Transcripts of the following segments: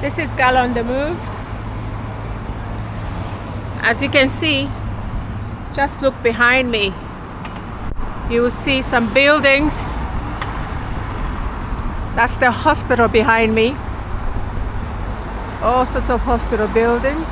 This is Gal on the Move. As you can see, just look behind me. You will see some buildings. That's the hospital behind me. All sorts of hospital buildings.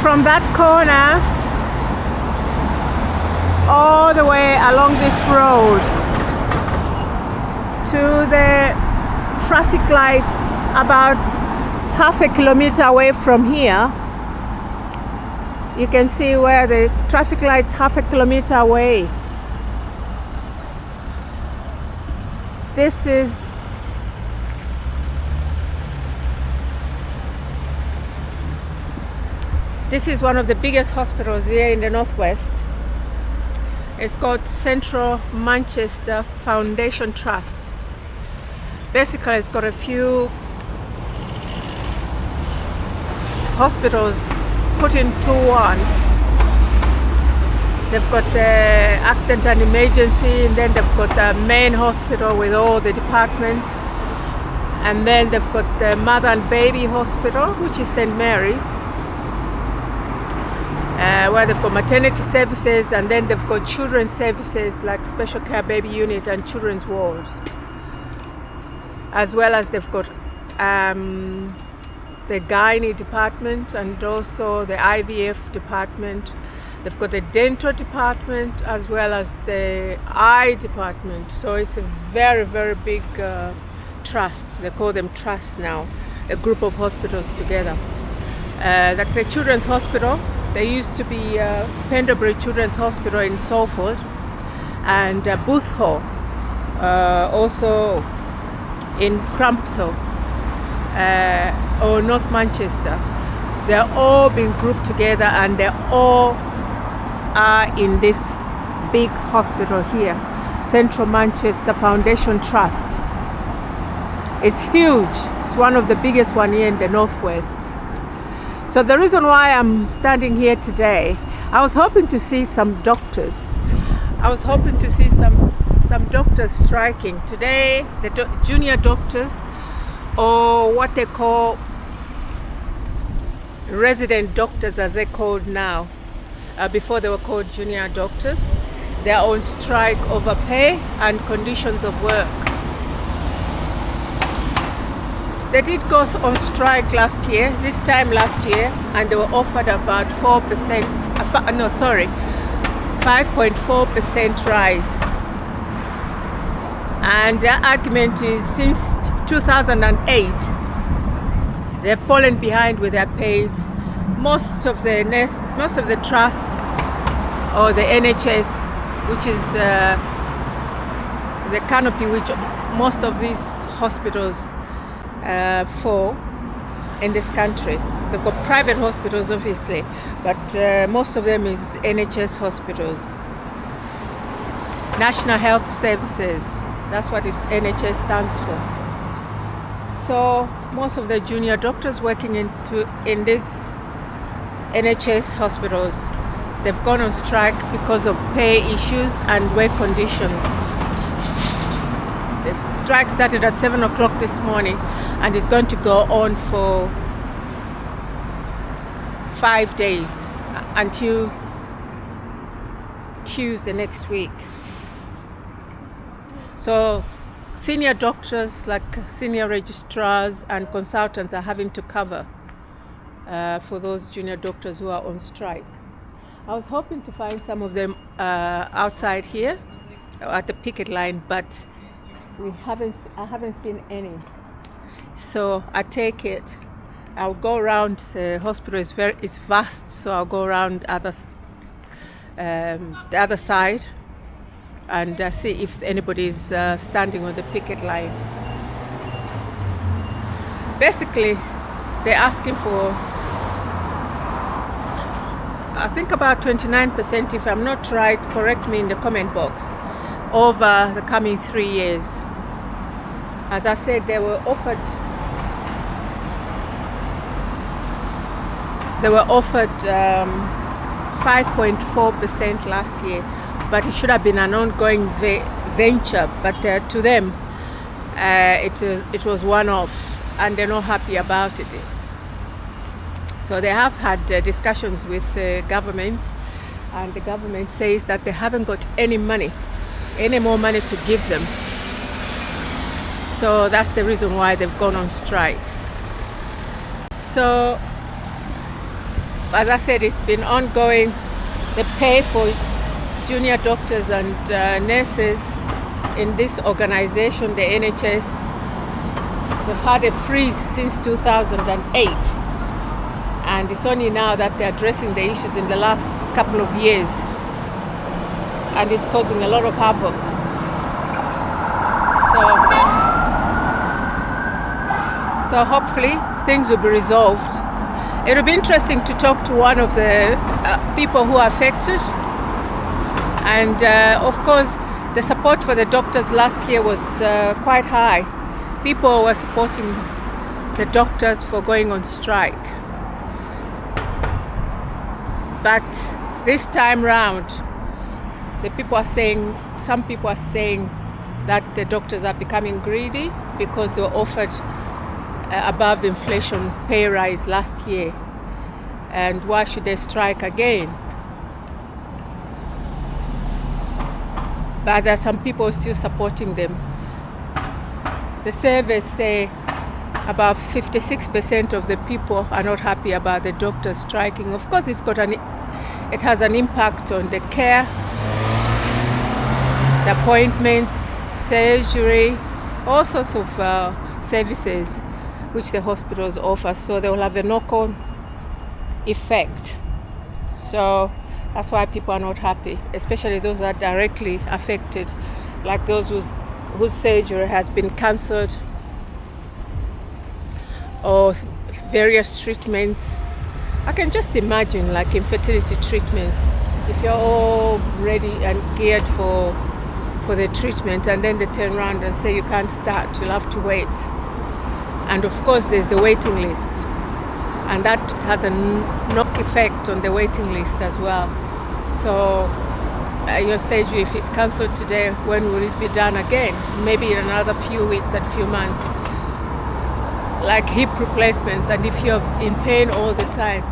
From that corner all the way along this road to the traffic lights about half a kilometer away from here. You can see where the traffic lights half a kilometer away. This is one of the biggest hospitals here in the Northwest. It's called Central Manchester Foundation Trust. Basically, it's got a few hospitals put into one. They've got the accident and emergency, and then they've got the main hospital with all the departments, and then they've got the mother and baby hospital, which is St. Mary's. Where they've got maternity services, and then they've got children's services like special care baby unit and children's wards, as well as they've got the gynae department and also the IVF department. They've got the dental department as well as the eye department. So it's a very, very big trust. They call them trusts now, a group of hospitals together. Like the children's hospital, there used to be Pendlebury Children's Hospital in Salford, and Booth Hall, also in Crampsall or North Manchester. They're all been grouped together, and they all are in this big hospital here, Central Manchester Foundation Trust. It's huge. It's one of the biggest one here in the Northwest. So the reason why I'm standing here today, I was hoping to see some doctors. I was hoping to see some doctors striking. Today, the junior doctors, or what they call resident doctors as they're called now. Before they were called junior doctors. They're on strike over pay and conditions of work. They did go on strike this time last year, and they were offered about 5.4% rise. And their argument is since 2008, they've fallen behind with their pays. Most of the trust, or the NHS, which is the canopy which most of these hospitals for in this country. They've got private hospitals obviously, but most of them is NHS hospitals. National Health Services, that's what NHS stands for. So most of the junior doctors working in this NHS hospitals, they've gone on strike because of pay issues and work conditions. The strike started at 7 o'clock this morning, and it's going to go on for 5 days until Tuesday next week. So senior doctors, like senior registrars and consultants, are having to cover for those junior doctors who are on strike. I was hoping to find some of them outside here at the picket line, but I haven't seen any. So I take it I'll go around. The hospital is it's vast, so I'll go around the other side and see if anybody is standing on the picket line. Basically, they're asking for, I think, about 29%, if I'm not right, correct me in the comment box, over the coming 3 years. As I said, they were offered 5.4% last year, but it should have been an ongoing venture. But to them, it was one-off, and they're not happy about it. So they have had discussions with the government, and the government says that they haven't got any more money to give them. So that's the reason why they've gone on strike. So, as I said, it's been ongoing. The pay for junior doctors and nurses in this organization, the NHS, they've had a freeze since 2008. And it's only now that they're addressing the issues in the last couple of years. And it's causing a lot of havoc. So hopefully things will be resolved. It will be interesting to talk to one of the people who are affected. And of course, the support for the doctors last year was quite high. People were supporting the doctors for going on strike. But this time round, some people are saying that the doctors are becoming greedy because they were offered above inflation pay rise last year, and why should they strike again? But there are some people still supporting them. The surveys say about 56% of the people are not happy about the doctors striking. Of course, it has an impact on the care, the appointments, surgery, all sorts of services which the hospitals offer. So they will have a knock-on effect. So that's why people are not happy, especially those that are directly affected, like those whose surgery has been cancelled, or various treatments. I can just imagine, like infertility treatments, if you're all ready and geared for the treatment, and then they turn around and say you can't start, you'll have to wait. And of course there's the waiting list, and that has a knock effect on the waiting list as well. So your surgery, if it's cancelled today, when will it be done again? Maybe in another few weeks and few months. Like hip replacements, and if you're in pain all the time,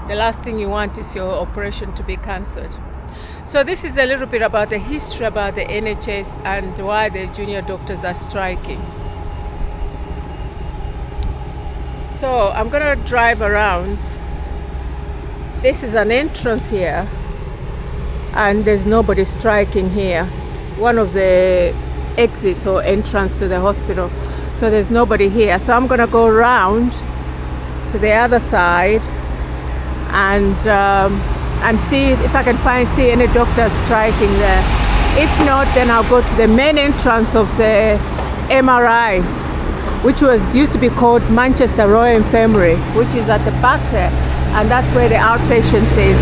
the last thing you want is your operation to be cancelled. So this is a little bit about the history about the NHS and why the junior doctors are striking. So I'm gonna drive around. This is an entrance here, and there's nobody striking here. It's one of the exits or entrance to the hospital. So there's nobody here. So I'm gonna go around to the other side and see if I can see any doctors striking there. If not, then I'll go to the main entrance of the MRI, which used to be called Manchester Royal Infirmary, which is at the back there, and that's where the outpatients is.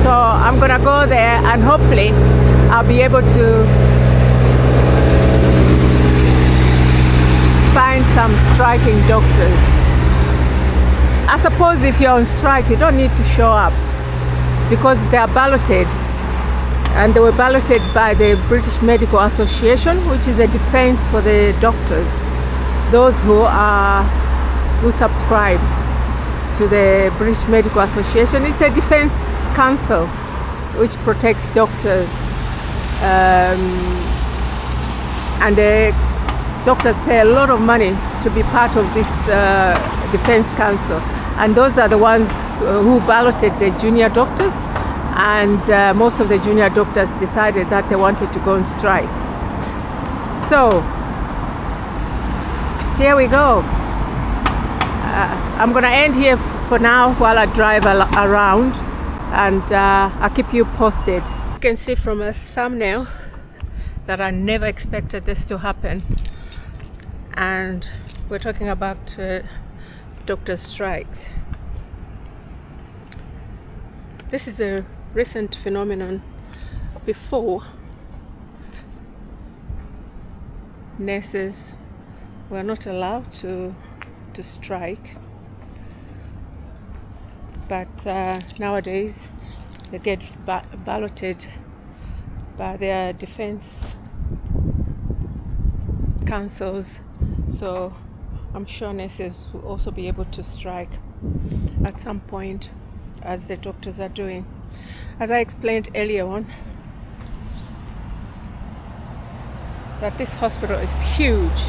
So I'm gonna go there, and hopefully I'll be able to find some striking doctors. I suppose if you're on strike, you don't need to show up, because they are balloted, and they were balloted by the British Medical Association, which is a defense for the doctors, those who subscribe to the British Medical Association. It's a defense council which protects doctors, and the doctors pay a lot of money to be part of this defense council, and those are the ones who balloted the junior doctors, and most of the junior doctors decided that they wanted to go on strike. So here we go. I'm gonna end here for now while I drive around, and I'll keep you posted. You can see from a thumbnail that I never expected this to happen, and we're talking about doctor strikes. This is a recent phenomenon. Before, nurses were not allowed to strike, but nowadays they get balloted by their defense councils, so I'm sure nurses will also be able to strike at some point, as the doctors are doing. As I explained earlier on, that this hospital is huge,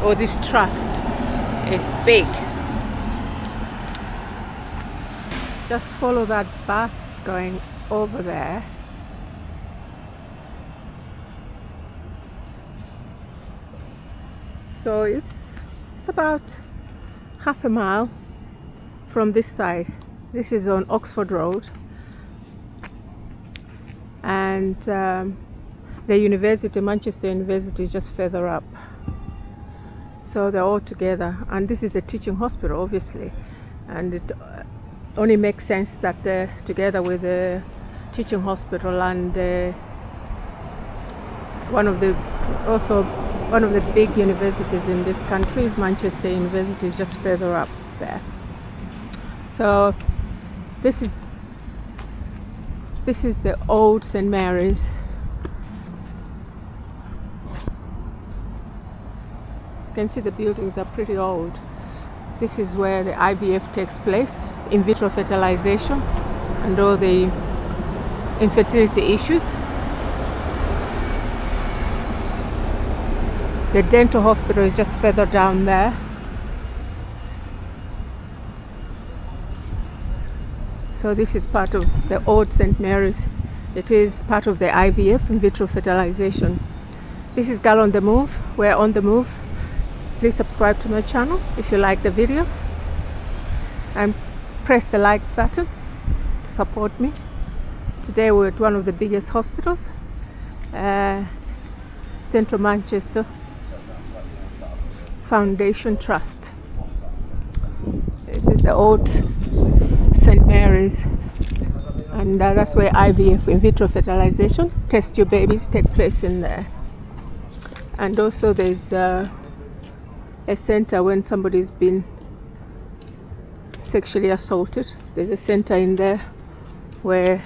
or this trust is big. Just follow that bus going over there. So it's about half a mile from this side. This is on Oxford Road, and the university, Manchester University, is just further up. So they're all together, and this is a teaching hospital, obviously, and it only makes sense that they're together with the teaching hospital and one of the big universities in this country is Manchester University, just further up there. So this is the old St. Mary's. You can see the buildings are pretty old. This is where the IVF takes place, in vitro fertilization, and all the infertility issues. The dental hospital is just further down there. So this is part of the old St. Mary's. It is part of the IVF, in vitro fertilization. This is Girl on the Move. We're on the move. Please subscribe to my channel if you like the video, and press the like button to support me. Today we're at one of the biggest hospitals, Central Manchester Foundation Trust. This is the old St. Mary's, and that's where IVF, in vitro fertilization, test your babies, take place in there. And also there's a center when somebody's been sexually assaulted. There's a center in there where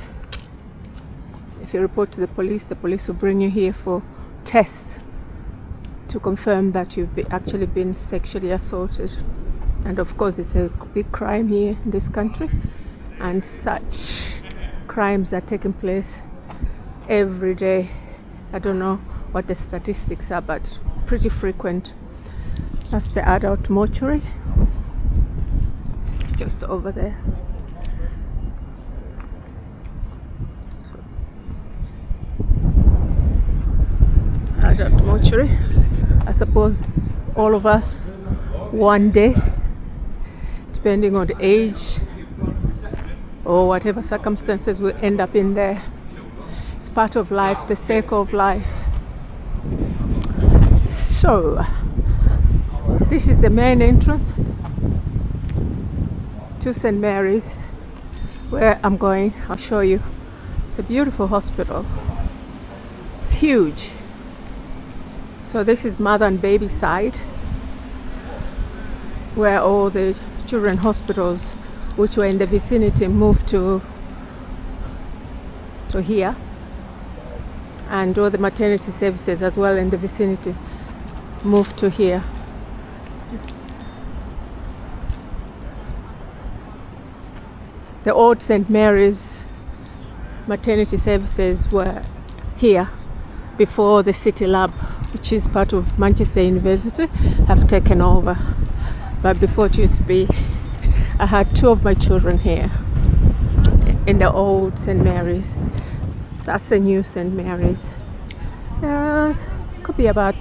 if you report to the police will bring you here for tests to confirm that you've actually been sexually assaulted. And of course it's a big crime here in this country, and such crimes are taking place every day. I don't know what the statistics are, but pretty frequent. That's the adult mortuary, just over there. Adult mortuary. I suppose all of us one day, depending on the age or whatever circumstances, we end up in there. It's part of life, the circle of life. So this is the main entrance to St. Mary's, where I'm going. I'll show you. It's a beautiful hospital. It's huge. So this is mother and baby side, where all the children hospitals which were in the vicinity moved to here, and all the maternity services as well in the vicinity moved to here. The old St. Mary's maternity services were here before the City Lab, which is part of Manchester University, have taken over. But before it used to be, I had two of my children here in the old St. Mary's. That's the new St. Mary's. Could be about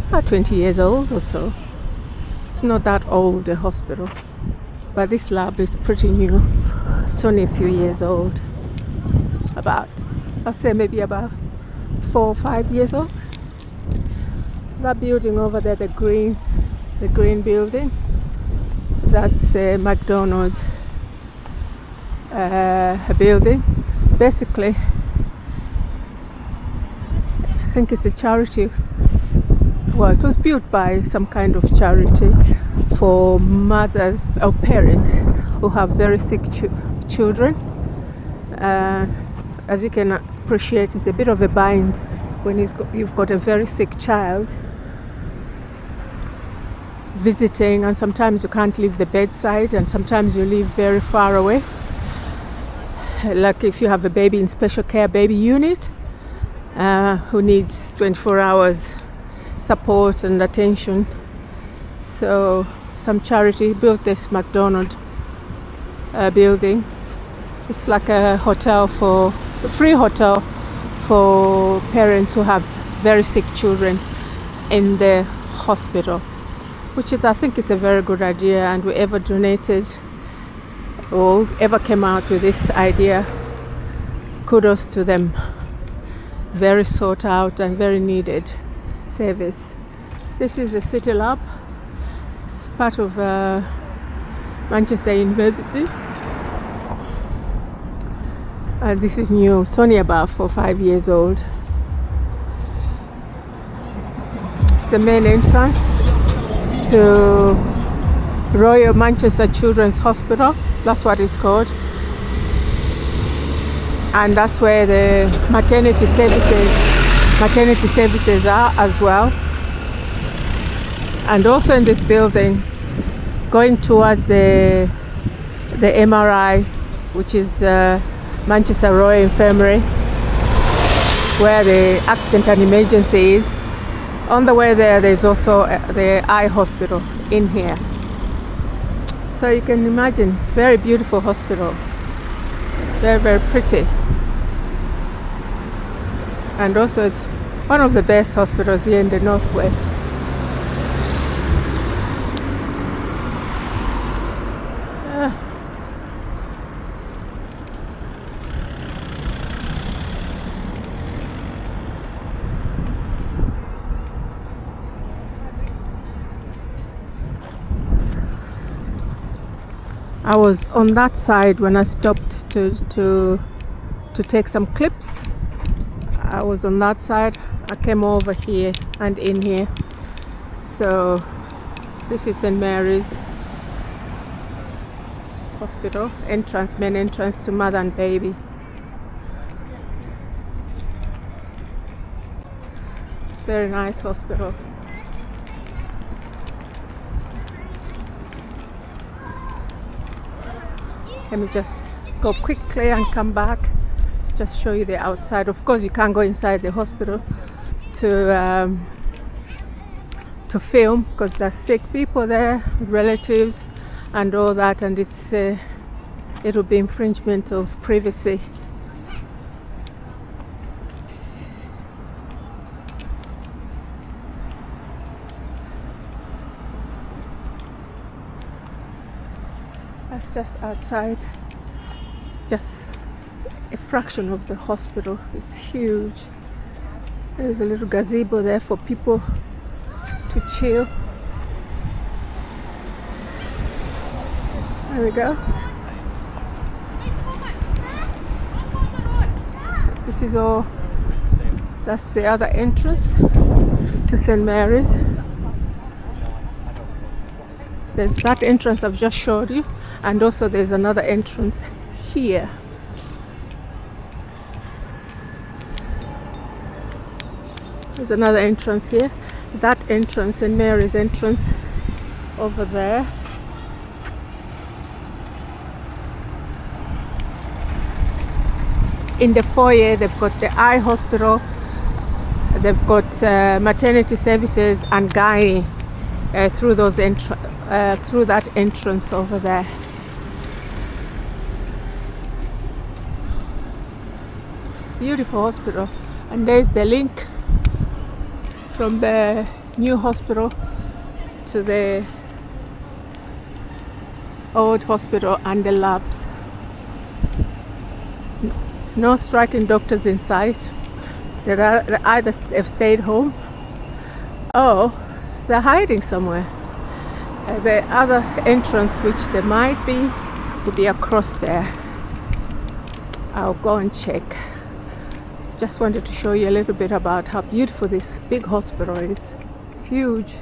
20 years old or so. It's not that old, the hospital, but this lab is pretty new. It's only a few years old. I'll say maybe about 4 or 5 years old. That building over there, the green building, that's a McDonald's building. Basically, I think it's a charity. Well, it was built by some kind of charity for mothers or parents who have very sick children. As you can appreciate, it's a bit of a bind when you've got a very sick child visiting, and sometimes you can't leave the bedside, and sometimes you live very far away. Like if you have a baby in special care baby unit who needs 24 hours support and attention. So some charity built this McDonald's building. It's like a free hotel for parents who have very sick children in the hospital, which is, I think it's a very good idea, and whoever donated or ever came out with this idea, kudos to them. Very sought out and very needed service. This is the City Lab. It's part of Manchester University. And this is new. It's only about 4 or 5 years old. It's the main entrance to Royal Manchester Children's Hospital. That's what it's called. And that's where the maternity services are as well. And also in this building, going towards the MRI, which is Manchester Royal Infirmary, where the accident and emergency is. On the way there's also the eye hospital in here. So you can imagine, it's a very beautiful hospital. Very, very pretty. And also it's one of the best hospitals here in the Northwest. I was on that side when I stopped to take some clips. I was on that side. I came over here and in here. So this is St. Mary's Hospital entrance, main entrance to mother and baby. Very nice hospital. Let me just go quickly and come back, just show you the outside. Of course you can't go inside the hospital to film, because there's sick people there, relatives and all that, and it will be infringement of privacy. That's just outside, just a fraction of the hospital. It's huge. There's a little gazebo there for people to chill. There we go. This is all, that's the other entrance to St. Mary's. There's that entrance I've just showed you, and also there's another entrance here. There's another entrance here. That entrance, St. Mary's entrance, over there. In the foyer, they've got the eye hospital, they've got maternity services and gynae through that entrance over there. It's a beautiful hospital, and there's the link from the new hospital to the old hospital and the labs. No striking doctors in sight. They either have stayed home or they're hiding somewhere. The other entrance, which there might be, will be across there. I'll go and check. Just wanted to show you a little bit about how beautiful this big hospital is. It's huge.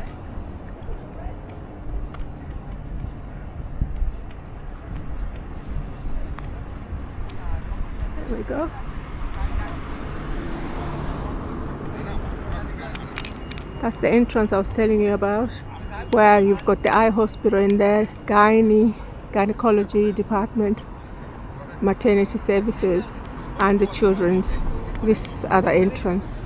There we go. That's the entrance I was telling you about, where you've got the eye hospital in there, gynecology department, maternity services, and the children's. This other entrance,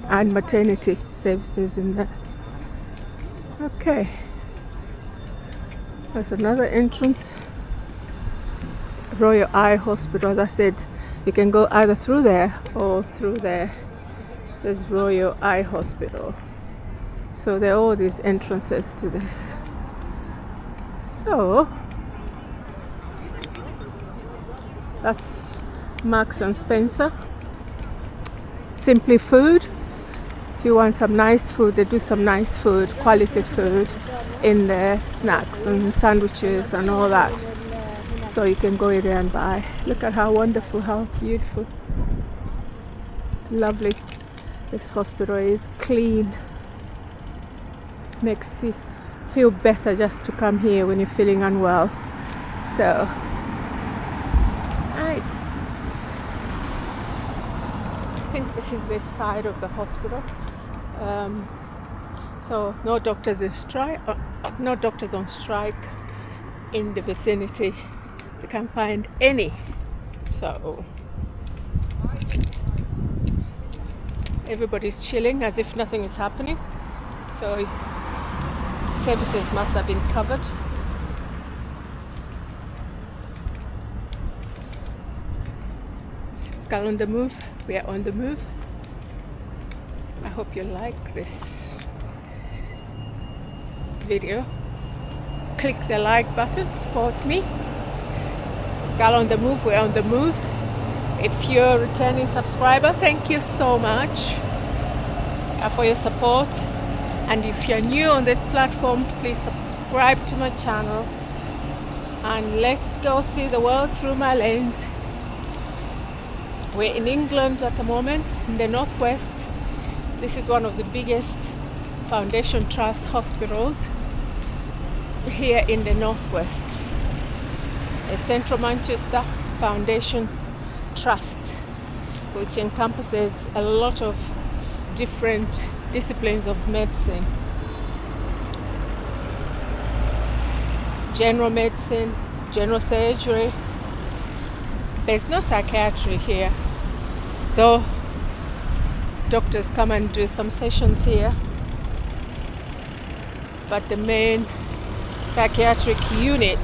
and maternity services in there. Okay, there's another entrance. Royal Eye Hospital. As I said, you can go either through there or through there. It says Royal Eye Hospital. So there are all these entrances to this. So that's Marks and Spencer. Simply Food. If you want some nice food, they do some nice food, quality food in there, snacks and sandwiches and all that. So you can go in there and buy. Look at how wonderful, how beautiful, lovely this hospital is. Clean. Makes you feel better just to come here when you're feeling unwell. So right, I think this is this side of the hospital. So no doctors in strike, no doctors on strike in the vicinity. You can't find any. So everybody's chilling as if nothing is happening. So services must have been covered. Skull on the move. We are on the move. I hope you like this video. Click the like button, support me. Skull on the move, we're on the move. If you're a returning subscriber, thank you so much for your support. And if you're new on this platform, please subscribe to my channel. And let's go see the world through my lens. We're in England at the moment, in the northwest. This is one of the biggest Foundation Trust hospitals here in the northwest. A Central Manchester Foundation Trust, which encompasses a lot of different disciplines of medicine. General medicine, general surgery. There's no psychiatry here, though doctors come and do some sessions here. But the main psychiatric unit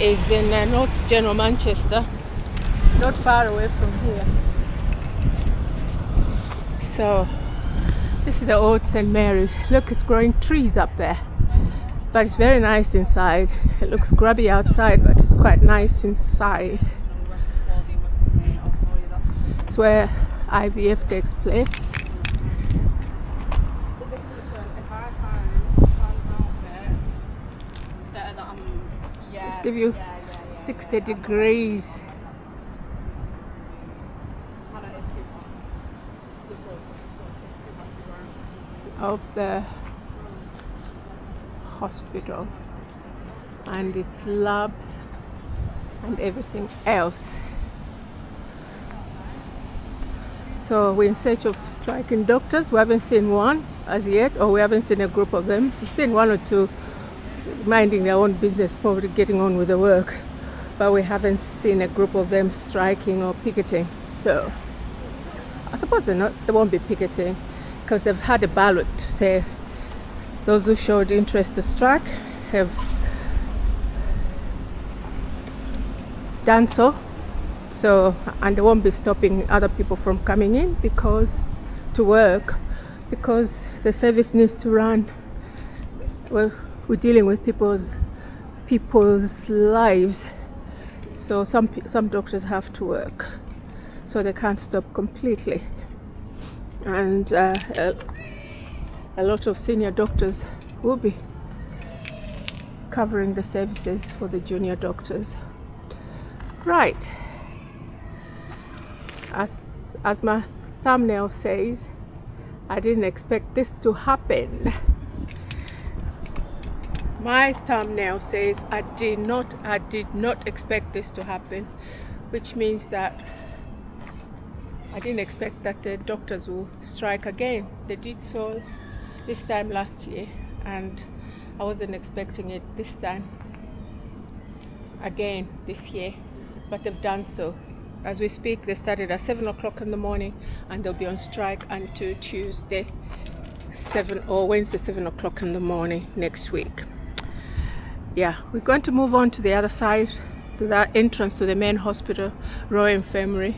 is in North General Manchester, not far away from here. So this is the old St. Mary's. Look, it's growing trees up there, but it's very nice inside. It looks grubby outside, but it's quite nice inside. It's where IVF takes place. Just give you 60 degrees. Of the hospital and its labs and everything else. So we're in search of striking doctors. We haven't seen one as yet, or we haven't seen a group of them. We've seen one or two minding their own business, probably getting on with the work, but we haven't seen a group of them striking or picketing. So I suppose they won't be picketing, because they've had a ballot to say those who showed interest to strike have done so. So, and they won't be stopping other people from coming in to work, because the service needs to run. we're dealing with people's lives. So some doctors have to work, so they can't stop completely. And a lot of senior doctors will be covering the services for the junior doctors. Right. As my thumbnail says, I didn't expect this to happen. My thumbnail says I did not expect this to happen, which means that I didn't expect that the doctors will strike again. They did so this time last year, and I wasn't expecting it this time again this year, but they've done so. As we speak, they started at 7 o'clock in the morning, and they'll be on strike until Tuesday, Wednesday, 7 o'clock in the morning next week. Yeah, we're going to move on to the other side, to that entrance to the main hospital, Royal Infirmary,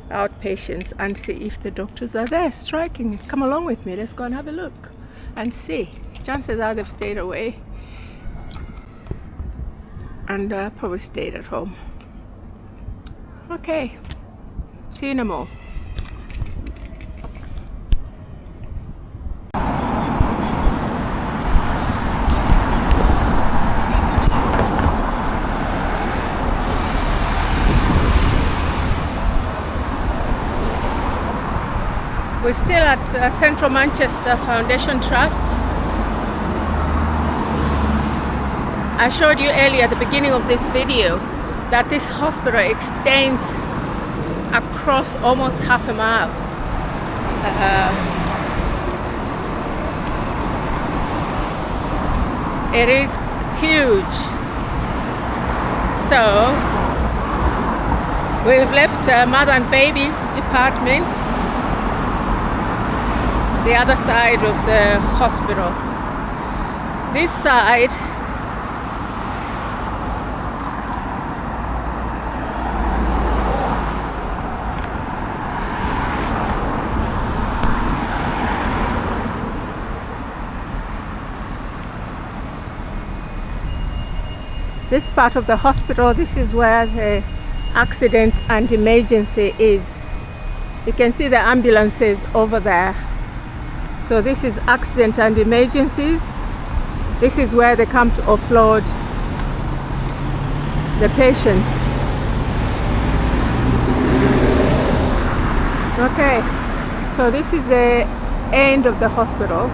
outpatients, and see if the doctors are there striking. Come along with me, let's go and have a look and see. Chances are they've stayed away and probably stayed at home. Okay, see you in a moment. We're still at Central Manchester Foundation Trust. I showed you earlier at the beginning of this video that this hospital extends across almost half a mile. It is huge. So we've left mother and baby department, the other side of the hospital. This side this part of the hospital, this is where the accident and emergency is. You can see the ambulances over there. So this is accident and emergencies. This is where they come to offload the patients. Okay, so this is the end of the hospital.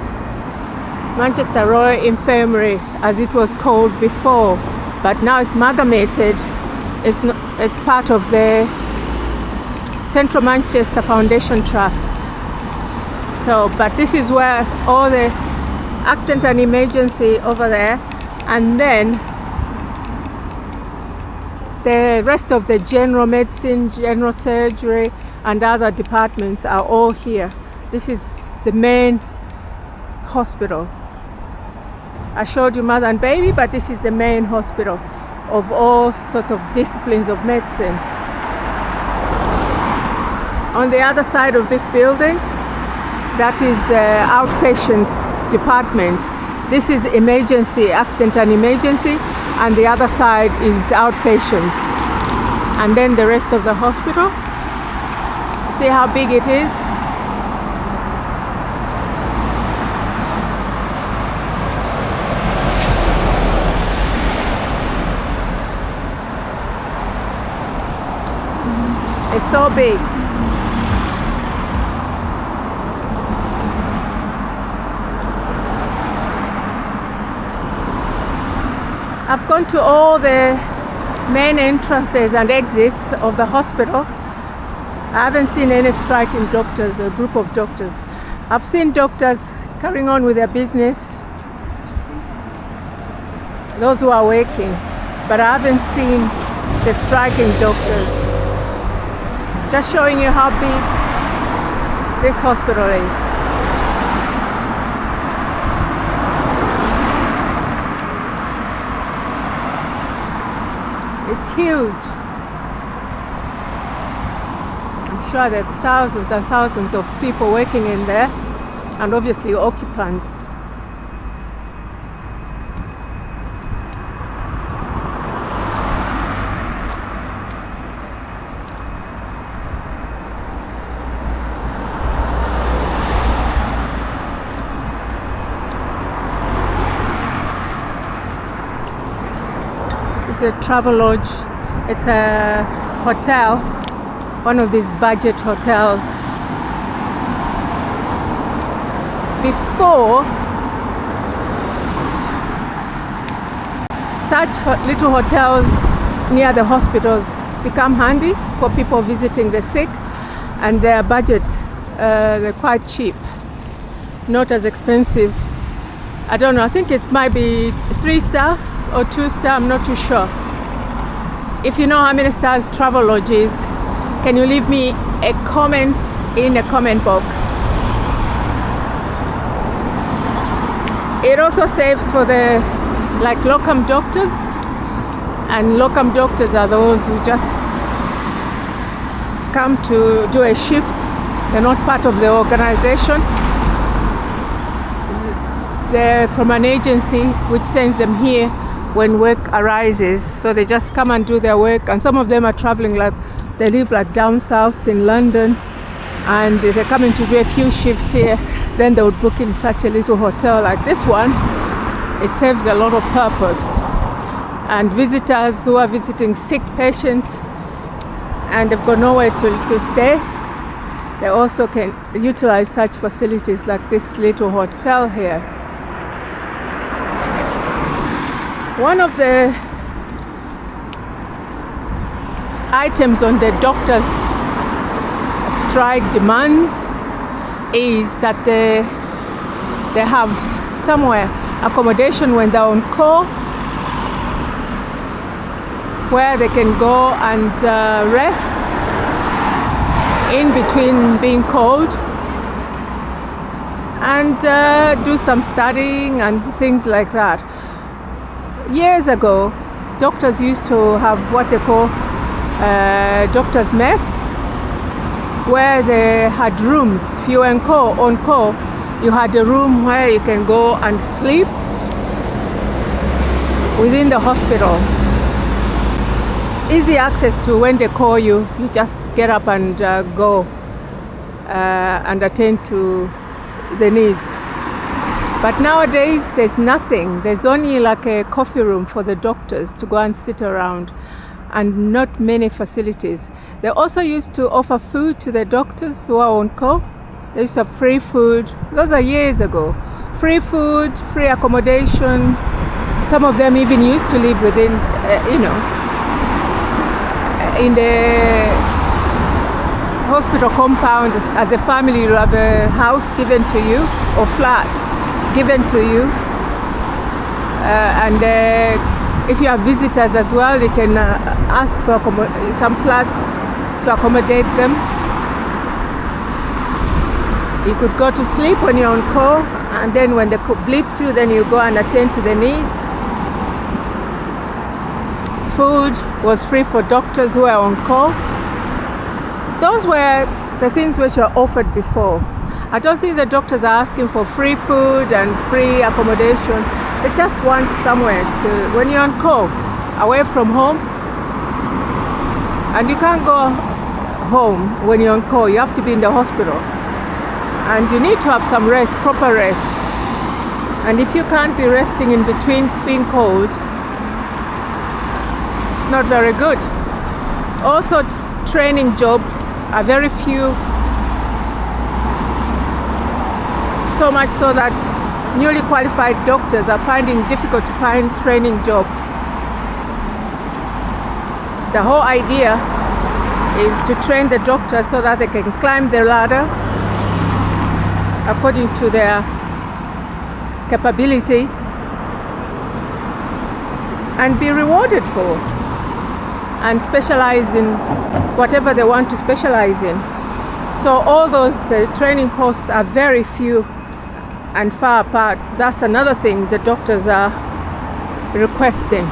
Manchester Royal Infirmary, as it was called before, but now it's amalgamated. It's part of the Central Manchester Foundation Trust. So, but this is where all the accident and emergency over there, and then the rest of the general medicine, general surgery, and other departments are all here. This is the main hospital. I showed you mother and baby, but this is the main hospital of all sorts of disciplines of medicine. On the other side of this building, that is outpatients department. This is emergency, accident and emergency, and the other side is outpatients. And then the rest of the hospital. See how big it is? It's so big. I've gone to all the main entrances and exits of the hospital. I haven't seen any striking doctors or group of doctors. I've seen doctors carrying on with their business, those who are working, but I haven't seen the striking doctors. Just showing you how big this hospital is. It's huge. I'm sure there are thousands and thousands of people working in there, and obviously occupants. a travel lodge. It's a hotel, one of these budget hotels. Before, such little hotels near the hospitals become handy for people visiting the sick, and their budget, they're quite cheap, not as expensive. I don't know, I think it might be 3-star or 2-star, I'm not too sure. If you know how many stars travel lodge is, can you leave me a comment in the comment box? It also saves for the locum doctors, and locum doctors are those who just come to do a shift. They're not part of the organization. They're from an agency which sends them here when work arises, so they just come and do their work. And some of them are traveling, they live down south in London, and they're coming to do a few shifts here. Then they would book in such a little hotel like this one. It serves a lot of purpose, and visitors who are visiting sick patients and they've got nowhere to stay, they also can utilize such facilities like this little hotel here. One of the items on the doctors' strike demands is that they have somewhere accommodation when they're on call, where they can go and rest in between being called, and do some studying and things like that. Years ago, doctors used to have what they call doctor's mess, where they had rooms. If you were on call, you had a room where you can go and sleep within the hospital. Easy access to when they call you. You just get up and go and attend to the needs. But nowadays there's nothing. There's only a coffee room for the doctors to go and sit around, and not many facilities. They also used to offer food to the doctors who are on call. They used to have free food. Those are years ago. Free food, free accommodation. Some of them even used to live within, in the hospital compound. As a family, you have a house given to you, or flat given to you. And if you have visitors as well, you can ask for some flats to accommodate them. You could go to sleep when you're on call, and then when they bleep you, then you go and attend to the needs. Food was free for doctors who are on call. Those were the things which were offered before. I don't think the doctors are asking for free food and free accommodation. They just want somewhere to, when you're on call, away from home. And you can't go home when you're on call. You have to be in the hospital. And you need to have some rest, proper rest. And if you can't be resting in between being called, it's not very good. Also, training jobs are very few. So much so that newly qualified doctors are finding it difficult to find training jobs. The whole idea is to train the doctors so that they can climb the ladder according to their capability and be rewarded for, and specialize in whatever they want to specialize in. So all those training posts are very few and far apart. That's another thing the doctors are requesting.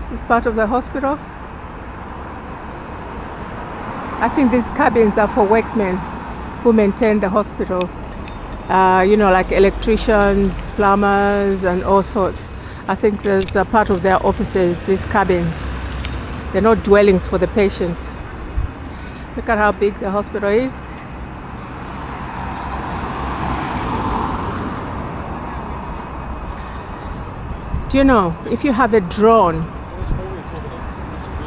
This is part of the hospital. I think these cabins are for workmen who maintain the hospital. Like electricians, plumbers, and all sorts. I think there's a part of their offices, these cabins. They're not dwellings for the patients. Look at how big the hospital is. Do you know, if you have a drone,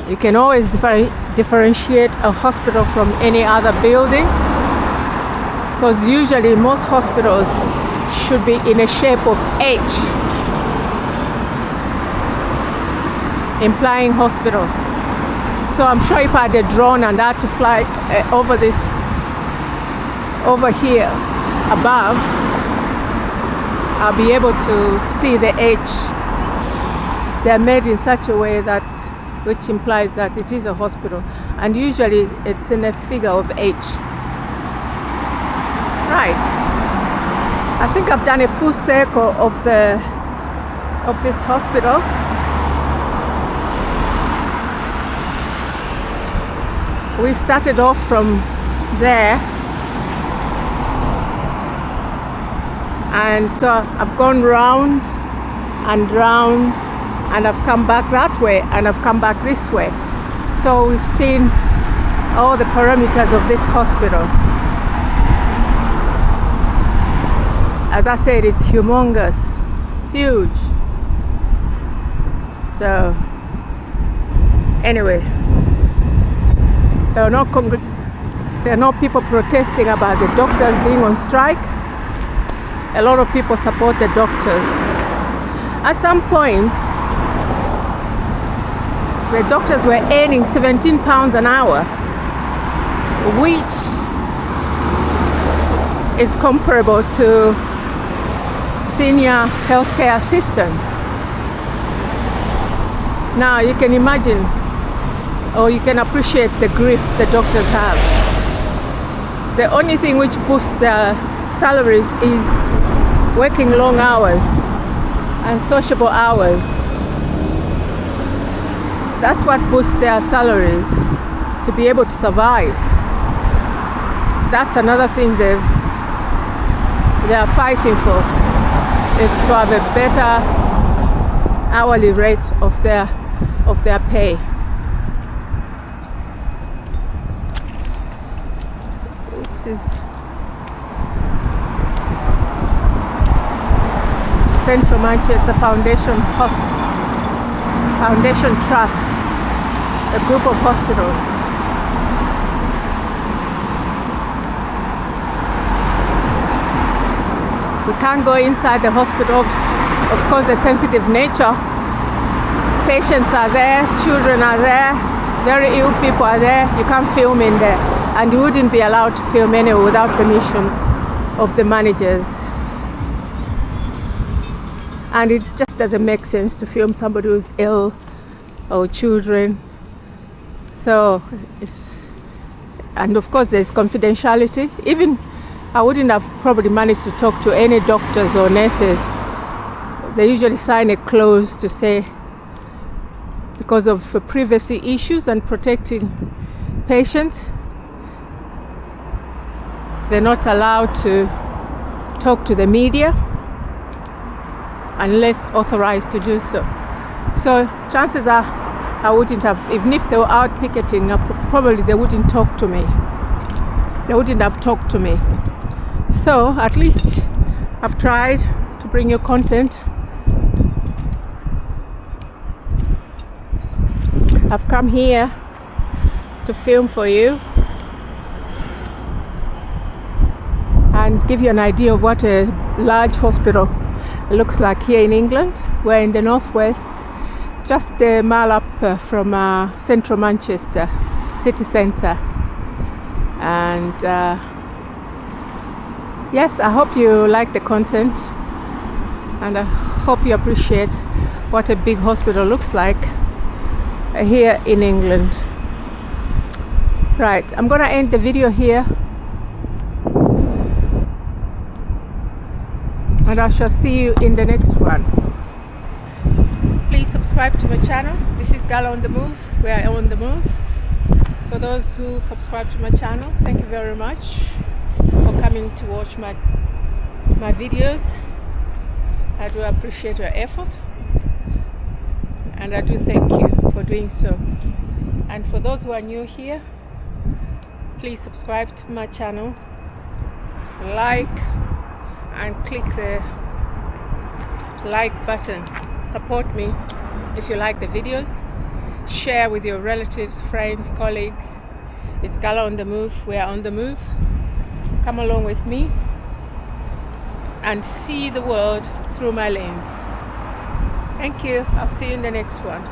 you can always differentiate a hospital from any other building, because usually most hospitals should be in a shape of H, implying hospital. So I'm sure if I had a drone and I had to fly over here above, I'll be able to see the H. They're made in such a way that, which implies that it is a hospital, and usually it's in a figure of H. Right. I think I've done a full circle of this hospital. We started off from there, and so I've gone round and round, and I've come back that way, and I've come back this way. So we've seen all the parameters of this hospital. As I said, it's humongous. It's huge. So anyway, there are no people protesting about the doctors being on strike. A lot of people support the doctors. At some point, the doctors were earning £17 an hour, which is comparable to senior healthcare assistants. Now you can imagine, or you can appreciate the grief the doctors have. The only thing which boosts their salaries is working long hours and sociable hours. That's what boosts their salaries, to be able to survive. That's another thing they are fighting for, is to have a better hourly rate of their pay. This is Central Manchester Foundation Trust, a group of hospitals. We can't go inside the hospital, of course, the sensitive nature. Patients are there, children are there, very ill people are there. You can't film in there, and you wouldn't be allowed to film anywhere without permission of the managers. And it just doesn't make sense to film somebody who's ill or children. So and of course there's confidentiality. Even I wouldn't have probably managed to talk to any doctors or nurses. They usually sign a clause to say, because of privacy issues and protecting patients, they're not allowed to talk to the media unless authorized to do so. So chances are I wouldn't have, even if they were out picketing, probably they wouldn't talk to me. They wouldn't have talked to me. So at least I've tried to bring you content. I've come here to film for you and give you an idea of what a large hospital looks like here in England. We're in the northwest, just a mile up from central Manchester city centre. And yes, I hope you like the content, and I hope you appreciate what a big hospital looks like here in England. Right, I'm gonna end the video here, and I shall see you in the next one. Please subscribe to my channel. This is Gala on the Move. We are on the move. For those who subscribe to my channel, thank you very much for coming to watch my videos. I do appreciate your effort, and I do thank you for doing so. And for those who are new here, please subscribe to my channel, like and click the like button. Support me if you like the videos. Share with your relatives, friends, colleagues. It's Gala on the Move. We are on the move. Come along with me and see the world through my lens. Thank you. I'll see you in the next one.